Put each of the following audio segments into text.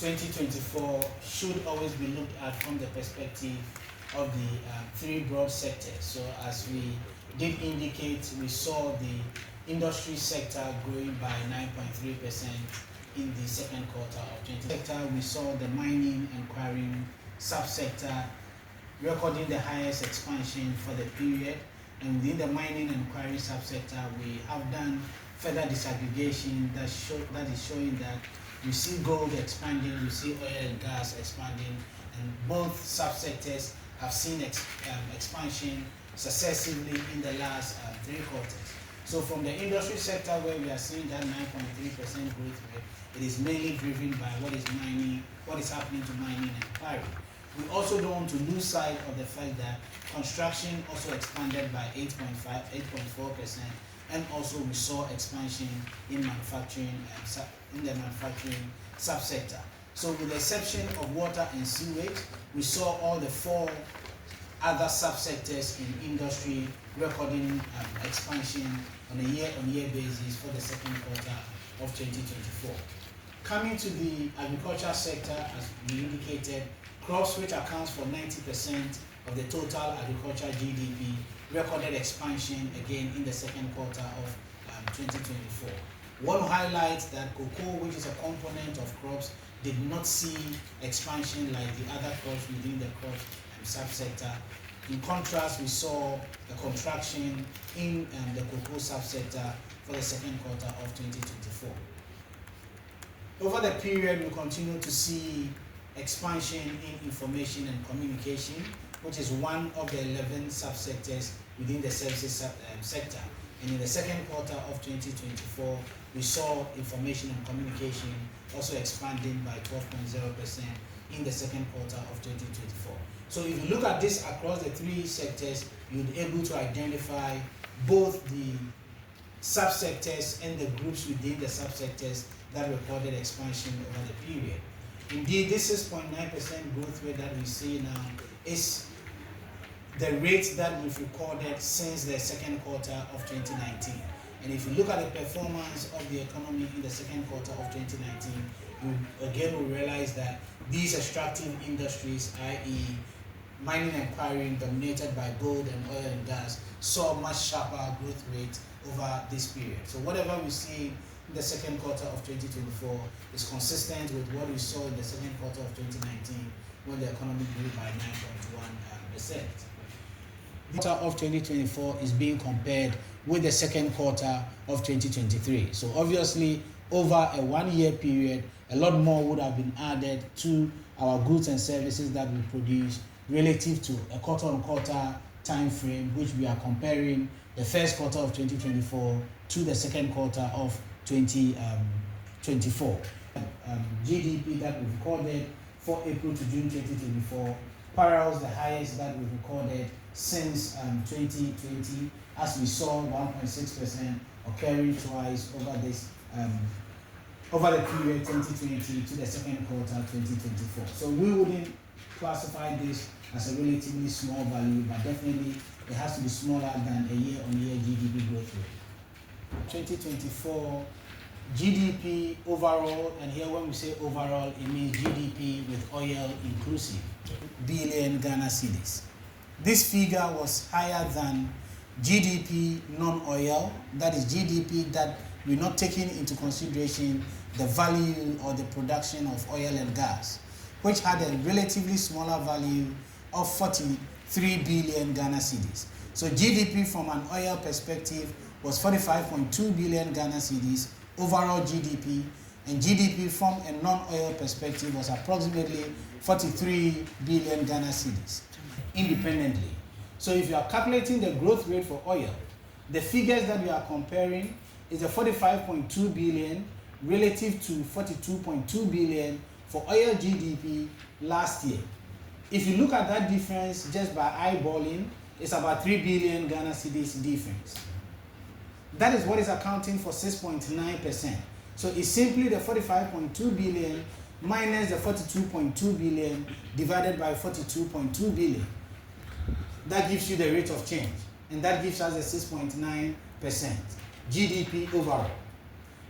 2024 should always be looked at from the perspective of the three broad sectors. So as we did indicate, we saw the industry sector growing by 9.3% in the second quarter of 2020. We saw the mining and quarrying subsector recording the highest expansion for the period, and within the mining and quarrying subsector, we have done further disaggregation that is showing that we see gold expanding, we see oil and gas expanding, and both subsectors have seen expansion successively in the last 3 quarters. So from the industry sector, where we are seeing that 9.3% growth rate, it is mainly driven by what is happening to mining and quarrying. We also don't want to lose sight of the fact that construction also expanded by 8.4%, and also we saw expansion in manufacturing in the manufacturing subsector. So with the exception of water and sewage, we saw all the 4 other subsectors in industry recording expansion on a year-on-year basis for the second quarter of 2024. Coming to the agriculture sector, as we indicated, crops, which accounts for 90% of the total agriculture GDP, recorded expansion again in the second quarter of 2024. One highlights that cocoa, which is a component of crops, did not see expansion like the other crops within the crops subsector. In contrast, we saw a contraction in the cocoa subsector for the second quarter of 2024. Over the period, we continue to see expansion in information and communication, which is one of the 11 subsectors within the services sector. And in the second quarter of 2024, we saw information and communication also expanding by 12.0% in the second quarter of 2024. So if you look at this across the 3 sectors, you'll be able to identify both the subsectors and the groups within the subsectors that recorded expansion over the period. Indeed, this 6.9% growth rate that we see now is the rate that we've recorded since the second quarter of 2019. And if you look at the performance of the economy in the second quarter of 2019, you again will realize that these extractive industries, i.e. mining and quarrying dominated by gold and oil and gas, saw much sharper growth rate over this period. So whatever we see in the second quarter of 2024 is consistent with what we saw in the second quarter of 2019 when the economy grew by 9.1%. The quarter of 2024 is being compared with the second quarter of 2023. So obviously, over a 1-year period, a lot more would have been added to our goods and services that we produce relative to a quarter-on-quarter time frame, which we are comparing the first quarter of 2024 to the second quarter of 2024. GDP that we recorded for April to June 2024 parallels the highest that we recorded since 2020, as we saw 1.6% occurring twice over this over the period 2020 to the second quarter 2024. So we wouldn't classify this as a relatively small value, but definitely it has to be smaller than a year-on-year GDP growth rate. 2024 GDP overall, and here when we say overall, it means GDP with oil inclusive, billion Ghana cedis. This figure was higher than GDP non-oil, that is GDP that we're not taking into consideration the value or the production of oil and gas, which had a relatively smaller value of 43 billion Ghana cedis. So GDP from an oil perspective was 45.2 billion Ghana cedis, overall GDP, and GDP from a non-oil perspective was approximately 43 billion Ghana cedis, independently. So if you are calculating the growth rate for oil, the figures that we are comparing is the 45.2 billion relative to 42.2 billion for oil GDP last year. If you look at that difference just by eyeballing, it's about 3 billion Ghana cedis difference. That is what is accounting for 6.9%. So it's simply the 45.2 billion minus the 42.2 billion divided by 42.2 billion. That gives you the rate of change, and that gives us the 6.9% GDP overall.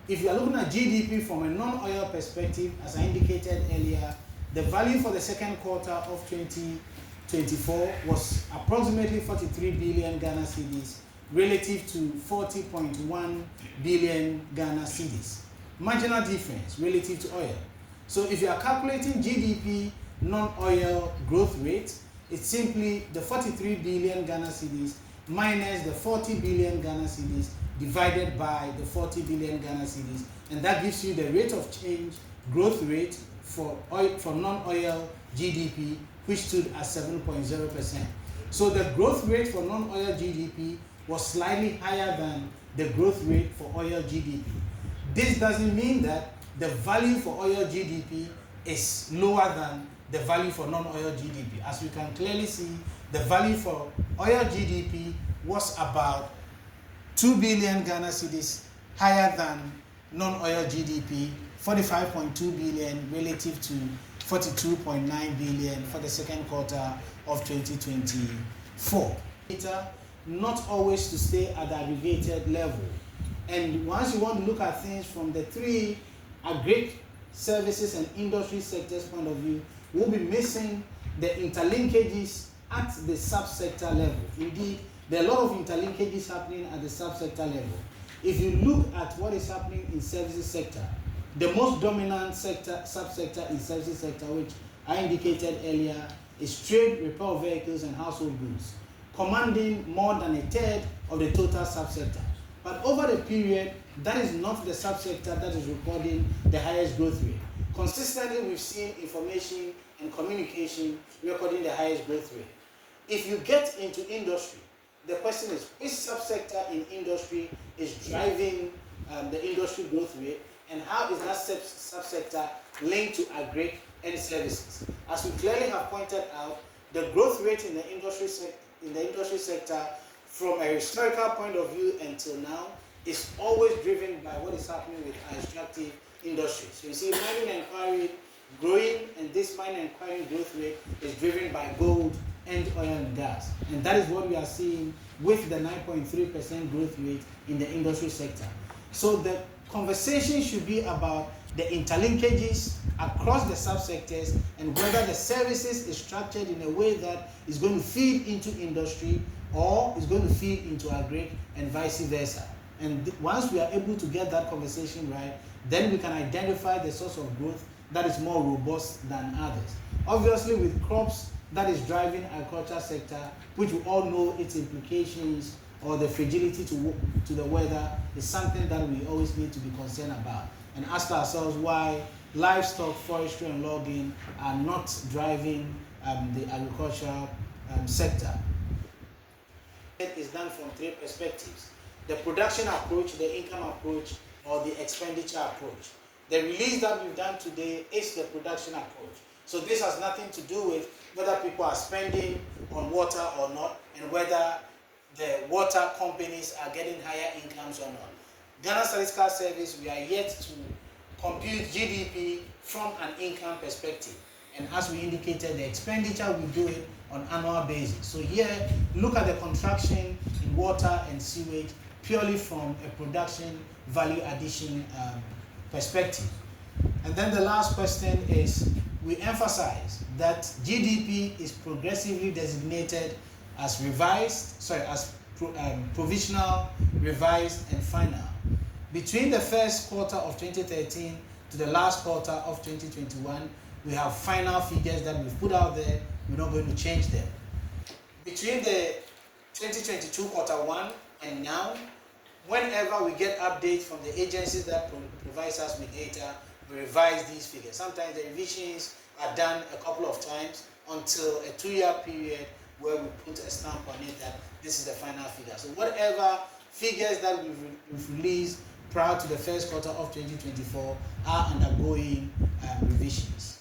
if you are looking at GDP from a non-oil perspective, as I indicated earlier, the value for the second quarter of 2024 was approximately 43 billion Ghana cedis relative to 40.1 billion Ghana cedis. Marginal difference relative to oil. So if you are calculating GDP non-oil growth rate, it's simply the 43 billion Ghana cedis minus the 40 billion Ghana cedis divided by the 40 billion Ghana cedis, and that gives you the rate of change growth rate for non-oil GDP, which stood at 7.0%. So the growth rate for non-oil GDP was slightly higher than the growth rate for oil GDP. This doesn't mean that the value for oil GDP is lower than the value for non-oil GDP. As you can clearly see, the value for oil GDP was about 2 billion Ghana cedis higher than non-oil GDP, 45.2 billion relative to 42.9 billion for the second quarter of 2024. Not always to stay at the aggregated level. And once you want to look at things from the three agri services and industry sectors point of view, we'll be missing the interlinkages at the subsector level. Indeed, there are a lot of interlinkages happening at the subsector level. If you look at what is happening in services sector, the most dominant subsector in services sector, which I indicated earlier, is trade, repair of vehicles, and household goods, commanding more than a third of the total subsector. But over the period, that is not the subsector that is recording the highest growth rate. Consistently, we've seen information and communication recording the highest growth rate. If you get into industry, the question is, which subsector in industry is driving the industry growth rate, and how is that subsector linked to agri and services? As we clearly have pointed out, the growth rate in the industry sector from a historical point of view until now is always driven by what is happening with our extractive industries. So you see mining inquiry growing, and this mining inquiry growth rate is driven by gold and oil and gas. And that is what we are seeing with the 9.3% growth rate in the industry sector. So the conversation should be about the interlinkages across the subsectors and whether the services is structured in a way that is going to feed into industry or is going to feed into agri and vice versa. And once we are able to get that conversation right, then we can identify the source of growth that is more robust than others. Obviously, with crops that is driving agriculture sector, which we all know its implications or the fragility to the weather, is something that we always need to be concerned about and ask ourselves why livestock, forestry, and logging are not driving the agricultural sector. It is done from three perspectives: the production approach, the income approach, or the expenditure approach. The release that we've done today is the production approach. So this has nothing to do with whether people are spending on water or not, and whether the water companies are getting higher incomes or not. Ghana Statistical Service, we are yet to compute GDP from an income perspective. And as we indicated, the expenditure, we do it on an annual basis. So here, look at the contraction in water and sewage purely from a production value addition perspective. And then the last question is, we emphasize that GDP is progressively designated as provisional, revised, and final. Between the first quarter of 2013 to the last quarter of 2021, we have final figures that we've put out there. We're not going to change them. Between the 2022 quarter one and now, whenever we get updates from the agencies that provides us with data, we revise these figures. Sometimes the revisions are done a couple of times until a 2-year period where we put a stamp on it that this is the final figure. So whatever figures that we've released prior to the first quarter of 2024 are undergoing revisions.